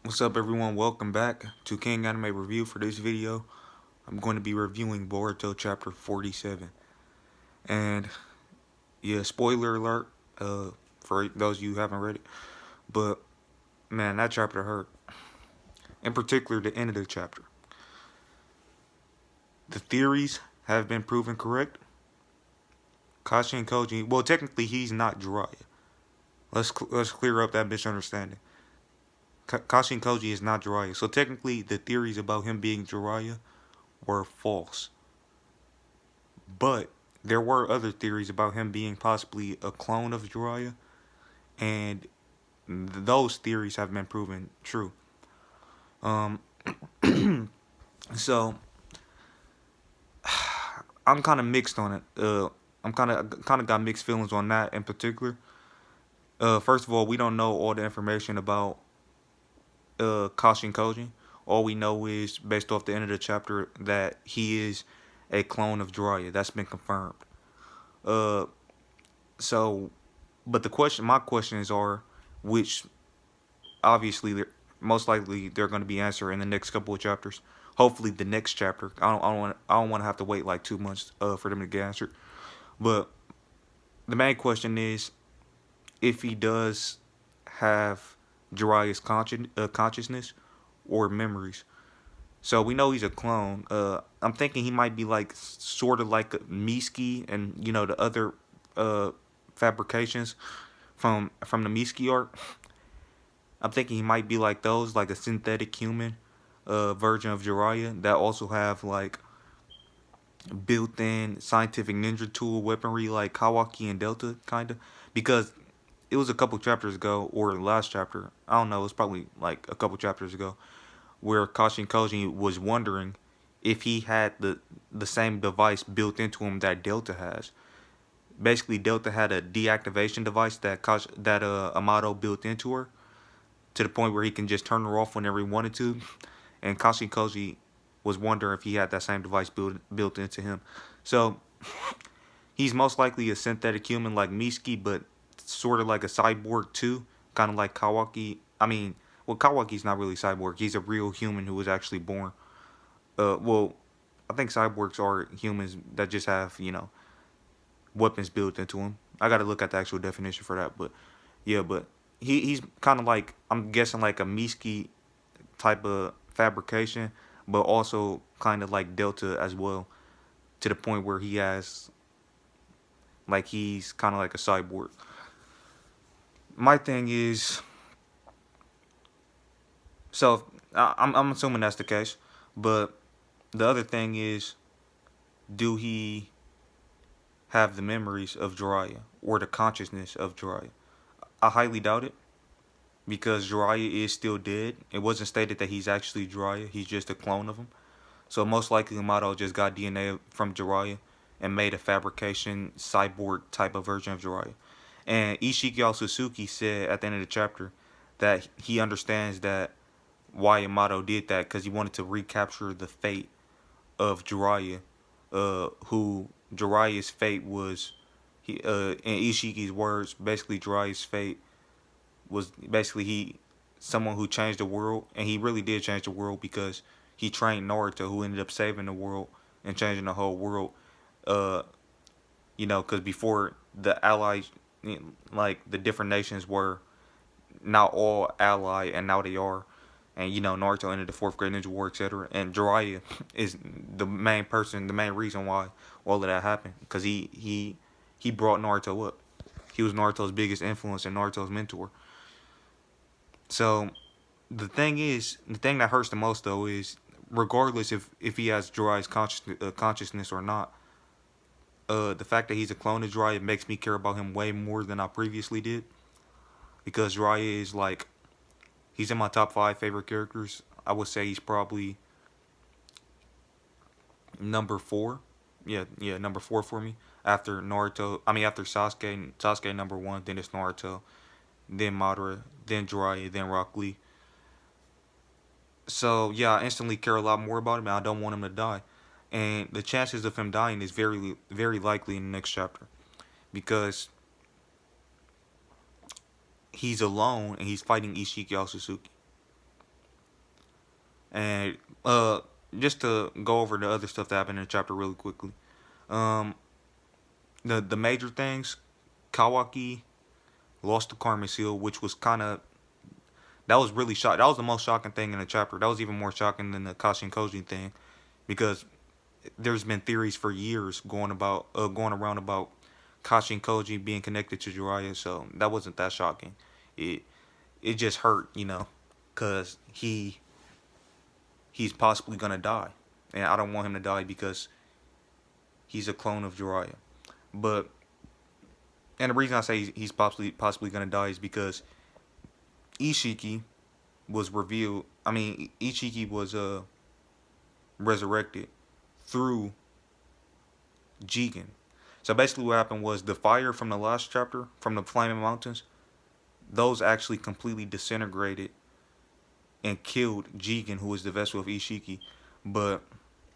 What's up everyone, welcome back to King Anime Review. For this video, I'm going to be reviewing Boruto chapter 47. And yeah, spoiler alert, for those of you who haven't read it. But man, that chapter hurt. In particular, the end of the chapter. The theories have been proven correct. Kashi and Koji, well technically he's not Jiraiya. Let's clear up that misunderstanding. Kashi and Koji is not Jiraiya. So technically the theories about him being Jiraiya were false. But there were other theories about him being possibly a clone of Jiraiya, and those theories have been proven true. Um, so I'm kind of mixed on it. I'm kind of got mixed feelings on that in particular. First of all, we don't know all the information about Kashi and Koji. All we know is based off the end of the chapter that he is a clone of Jiraiya. That's been confirmed. Uh, so But my questions are, which obviously most likely they're going to be answered in the next couple of chapters. Hopefully, the next chapter. I don't want to have to wait like 2 months for them to get answered. But the main question is, if he does have Jiraiya's consciousness or memories. So we know he's a clone. I'm thinking he might be like sort of like a Miski and the other fabrications from the Miski art. I'm thinking he might be like those, like a synthetic human version of Jiraiya that also have like built-in scientific ninja tool weaponry like Kawaki and Delta, kind of. Because it was a couple chapters ago, or the last chapter, I don't know, it was probably like a couple chapters ago, where Kashi and Koji was wondering if he had the same device built into him that Delta has. Basically, Delta had a deactivation device that Amato built into her, to the point where he can just turn her off whenever he wanted to. And Kashi Koji was wondering if he had that same device built into him. So he's most likely a synthetic human like Miski, but sort of like a cyborg too, kind of like Kawaki. I mean, well, Kawaki's not really cyborg. He's a real human who was actually born. Well, I think cyborgs are humans that just have weapons built into them. I got to look at the actual definition for that, but yeah, but he's kind of like, I'm guessing, like a Miski type of fabrication, but also kind of like Delta as well, to the point where he's kind of like a cyborg. My thing is, so I'm assuming that's the case, but the other thing is, do he have the memories of Jiraiya or the consciousness of Jiraiya? I highly doubt it, because Jiraiya is still dead. It wasn't stated that he's actually Jiraiya. He's just a clone of him. So most likely Amato just got DNA from Jiraiya and made a fabrication cyborg type of version of Jiraiya. And Ishigyao Suzuki said at the end of the chapter that he understands that why Amato did that, because he wanted to recapture the fate of Jiraiya, who Jiraiya's fate was, in Ishiki's words, basically Jiraiya's fate was basically someone who changed the world, and he really did change the world, because he trained Naruto, who ended up saving the world and changing the whole world. Uh, because before, the allies, like the different nations were not all ally, and now they are. And Naruto ended the fourth grade ninja war, etc. And Jiraiya is the main person, the main reason why all of that happened, because he brought Naruto up. He was Naruto's biggest influence and Naruto's mentor. So the thing that hurts the most though is, regardless if he has Jiraiya's consciousness or not, the fact that he's a clone of Jiraiya makes me care about him way more than I previously did, because Jiraiya is like, he's in my top 5 favorite characters. I would say he's probably number 4. Yeah, number 4 for me, after Naruto. I mean, after Sasuke. Sasuke number 1, then it's Naruto, then Madara, then Jiraiya, then Rock Lee. So yeah, I instantly care a lot more about him, and I don't want him to die. And the chances of him dying is very, very likely in the next chapter, because he's alone and he's fighting Ishikiyo Suzuki. And uh, just to go over the other stuff that happened in the chapter really quickly. Um, the major things, Kawaki lost the Karma Seal, which was kind of that was really shock. That was the most shocking thing in the chapter. That was even more shocking than the Kashin Koji thing, because there's been theories for years going around about Kashin Koji being connected to Jiraiya, so that wasn't that shocking. It it just hurt, cause he's possibly gonna die, and I don't want him to die because he's a clone of Jiraiya. But and the reason I say he's possibly gonna die is because Ishiki was revealed. I mean, Ishiki was resurrected through Jigen. So basically, what happened was the fire from the last chapter, from the Flaming Mountains, those actually completely disintegrated and killed Jigen, who was the vessel of Ishiki. But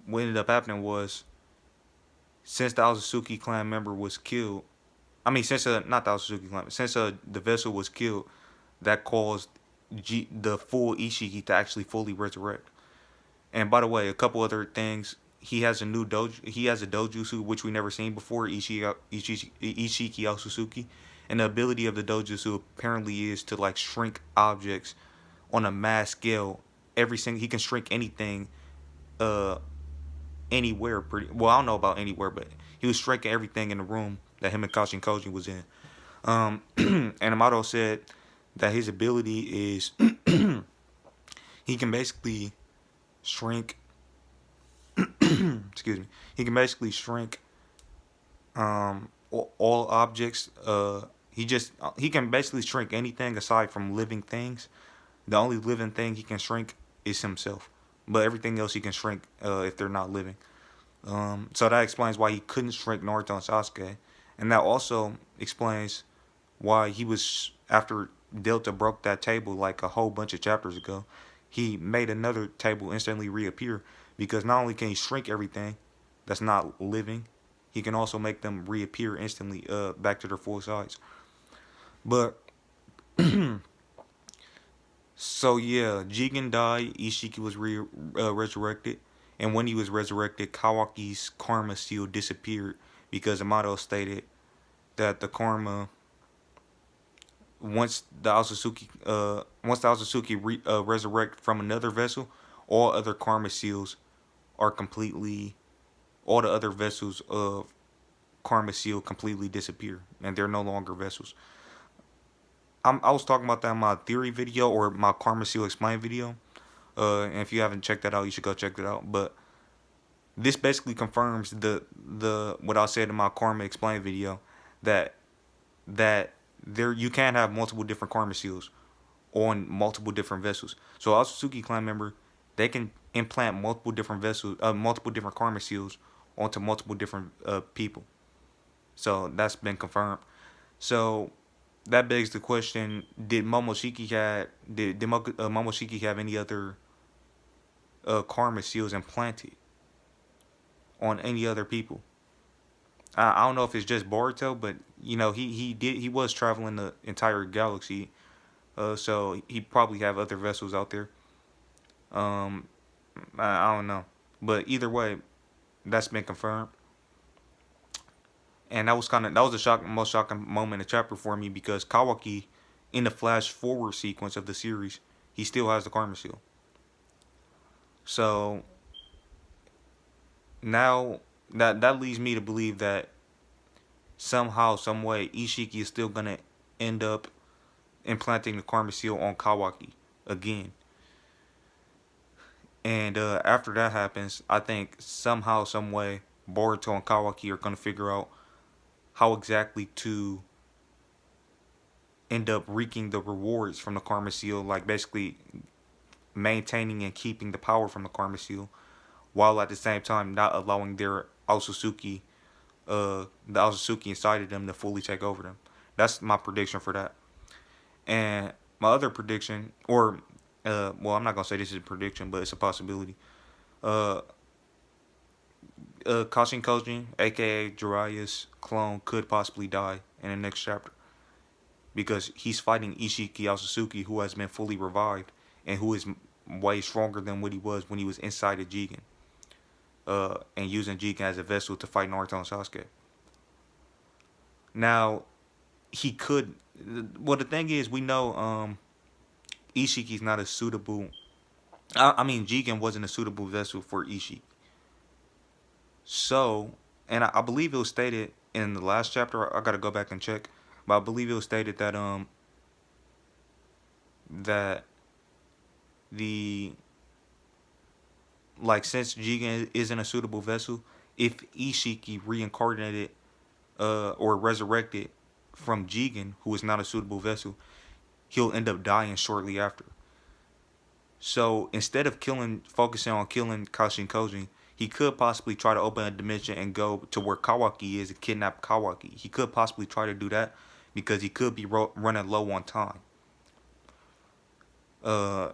what ended up happening was, since the Aozusuki clan member was killed, I mean, since not the Aozusuki clan, since the vessel was killed, that caused the full Ishiki to actually fully resurrect. And by the way, a couple other things. He has a new dojo. He has a dojutsu which we never seen before. Ishiki Otsutsuki, and the ability of the dojutsu apparently is to like shrink objects on a mass scale. Every single he can shrink anything, uh, anywhere. Pretty well. I don't know about anywhere, but he was shrinking everything in the room that him and Kashin Koji was in. And Amato said that his ability is he can basically shrink. Excuse me. He can basically shrink all objects. He can basically shrink anything aside from living things. The only living thing he can shrink is himself, but everything else he can shrink if they're not living. So that explains why he couldn't shrink Naruto and Sasuke, and that also explains why he was after Delta broke that table like a whole bunch of chapters ago. He made another table instantly reappear because not only can he shrink everything that's not living, he can also make them reappear instantly back to their full size. But so yeah, Jigen died. Ishiki was resurrected, and when he was resurrected, Kawaki's karma seal disappeared because Amato stated that the karma once the Aozusuki resurrect from another vessel, all other karma seals are completely all the other vessels of karma seal completely disappear and they're no longer vessels. I was talking about that in my theory video or my karma seal explain video. And if you haven't checked that out, you should go check it out. But this basically confirms the what I said in my karma explain video that that there you can have multiple different karma seals on multiple different vessels. So Aotsutsuki clan member, they can implant multiple different karma seals onto multiple different people. So that's been confirmed. So that begs the question: did Momoshiki have any other karma seals implanted on any other people? I don't know if it's just Boruto, but he was traveling the entire galaxy, so he probably have other vessels out there. Um, I don't know, but either way, that's been confirmed. And that was the most shocking moment in the chapter for me because Kawaki, in the flash forward sequence of the series, he still has the karma seal. So now that leads me to believe that somehow, some way, Ishiki is still gonna end up implanting the karma seal on Kawaki again. And after that happens, I think somehow, some way, Boruto and Kawaki are gonna figure out how exactly to end up reaping the rewards from the karma seal, like basically maintaining and keeping the power from the karma seal, while at the same time not allowing their the Aozusuki inside of them to fully take over them. That's my prediction for that. And my other prediction, or well, I'm not gonna say this is a prediction, but it's a possibility. Uh, Kashin Koji, aka Jiraiya's clone, could possibly die in the next chapter because he's fighting Ishiki Aozusuki, who has been fully revived and way stronger than what he was when he was inside of Jigen, and using Jigen as a vessel to fight Naruto and Sasuke. Now he could. Well, the thing is, we know Ishiki's not a suitable. I mean, Jigen wasn't a suitable vessel for Ishiki. So, and I believe it was stated in the last chapter. I gotta go back and check, but I believe it was stated that the like since Jigen isn't a suitable vessel, if Ishiki reincarnated or resurrected from Jigen, who is not a suitable vessel, he'll end up dying shortly after. So instead of focusing on killing Kashin Koji, he could possibly try to open a dimension and go to where Kawaki is and kidnap Kawaki. He could possibly try to do that because he could be running low on time. Uh,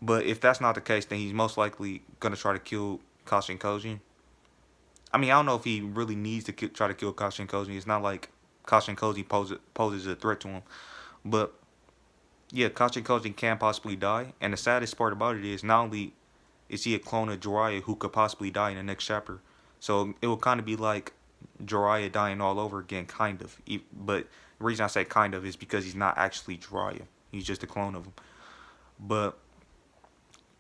but if that's not the case, then he's most likely gonna try to kill Kashin Koji. I mean, I don't know if he really needs to try to kill Kashin Koji. It's not like Kashin Koji poses a threat to him. But yeah, Kashin Koji can possibly die. And the saddest part about it is not only is he a clone of Jiraiya who could possibly die in the next chapter, so it will kind of be like Jiraiya dying all over again, kind of. But the reason I say kind of is because he's not actually Jiraiya. He's just a clone of him. But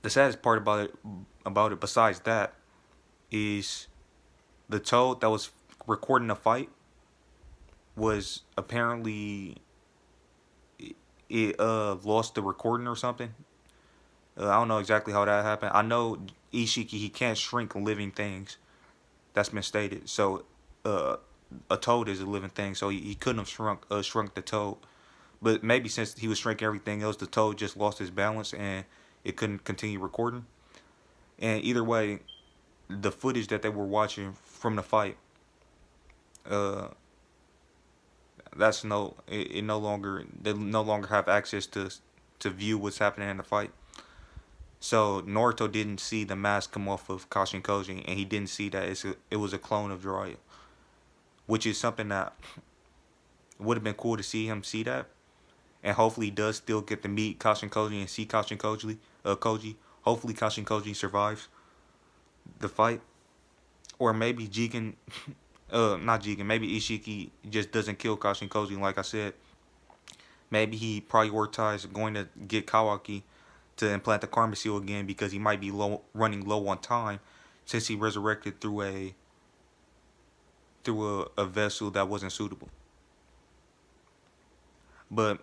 the saddest part about it, besides that, is the toad that was recording the fight was apparently it lost the recording or something. I don't know exactly how that happened. I know Ishiki, he can't shrink living things. That's been stated. So uh, a toad is a living thing, so he couldn't have shrunk the toad. But maybe since he was shrinking everything else, the toad just lost his balance and it couldn't continue recording. And either way, the footage that they were watching from the fight, uh, that's no it no longer they no longer have access to view what's happening in the fight. So Naruto didn't see the mask come off of Kashin Koji, and he didn't see that it was a clone of Jiraiya, which is something that would have been cool to see him see that, and hopefully he does still get to meet Kashin Koji and see Kashin Koji. Hopefully Kashin Koji survives the fight, or maybe Jigen, not Jigen, maybe Ishiki just doesn't kill Kashin Koji. Like I said, maybe he prioritized going to get Kawaki to implant the Karma Seal again because he might be running low on time since he resurrected through a vessel that wasn't suitable. But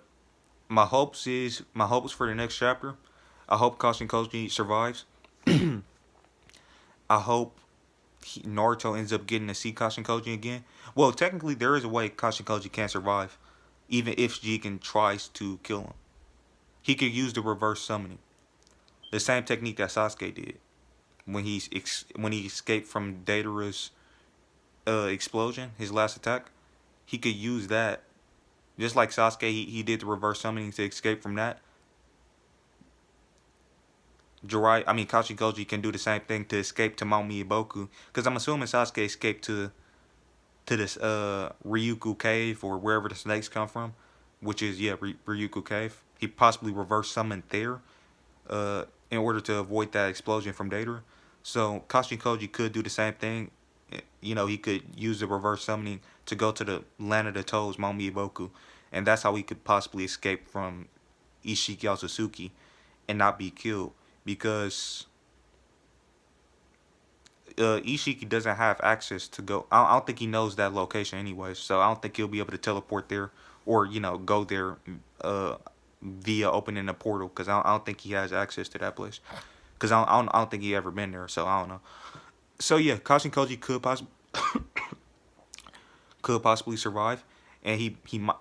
my hopes for the next chapter. I hope Kashin Koji survives. I hope Naruto ends up getting to see Kashin Koji again. Well, technically there is a way Kashin Koji can survive, even if Jigen tries to kill him. He could use the reverse summoning, the same technique that Sasuke did when he escaped from Datara's explosion, his last attack. He could use that just like Sasuke. He did the reverse summoning to escape from that. Kashin Koji can do the same thing to escape to Mount Miyaboku. Because I'm assuming Sasuke escaped to this Ryukyu cave or wherever the snakes come from, which is Ryukyu cave. He possibly reverse summoned there, in order to avoid that explosion from Datara. So Kashin Koji could do the same thing. He could use the reverse summoning to go to the land of the toads, Mount Miyaboku, and that's how he could possibly escape from Ishiki Otsutsuki and not be killed. Because Ishiki doesn't have access to go. I don't think he knows that location anyway, so I don't think he'll be able to teleport there or go there via opening a portal. Because I don't think he has access to that place. Because I don't think he ever been there, so I don't know. So yeah, Kashin Koji could possibly survive, and he might.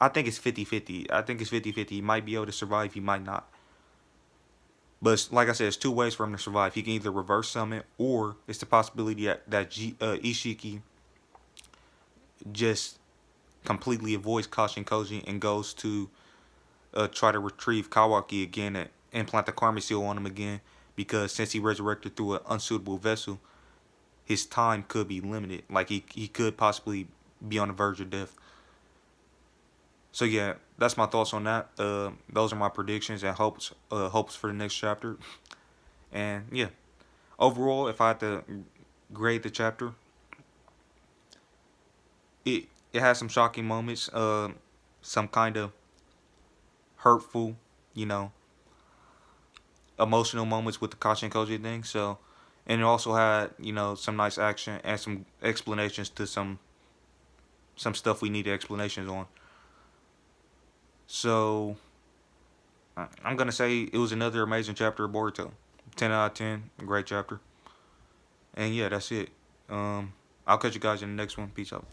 I think it's 50-50. I think it's 50-50. He might be able to survive. He might not. But like I said, it's two ways for him to survive. He can either reverse summon, or it's the possibility that Ishiki just completely avoids Kashin Koji and goes to try to retrieve Kawaki again and implant the Karma Seal on him again. Because since he resurrected through an unsuitable vessel, his time could be limited. Like he could possibly be on the verge of death. So yeah, that's my thoughts on that. Those are my predictions and hopes for the next chapter. And yeah, overall, if I had to grade the chapter, it it has some shocking moments, some kind of hurtful, you know, emotional moments with the Kachi and Koji thing. So, and it also had some nice action and some explanations to some stuff we needed explanations on. So I'm gonna say it was another amazing chapter of Boruto. 10 out of 10, great chapter. And yeah, that's it. I'll catch you guys in the next one. Peace out.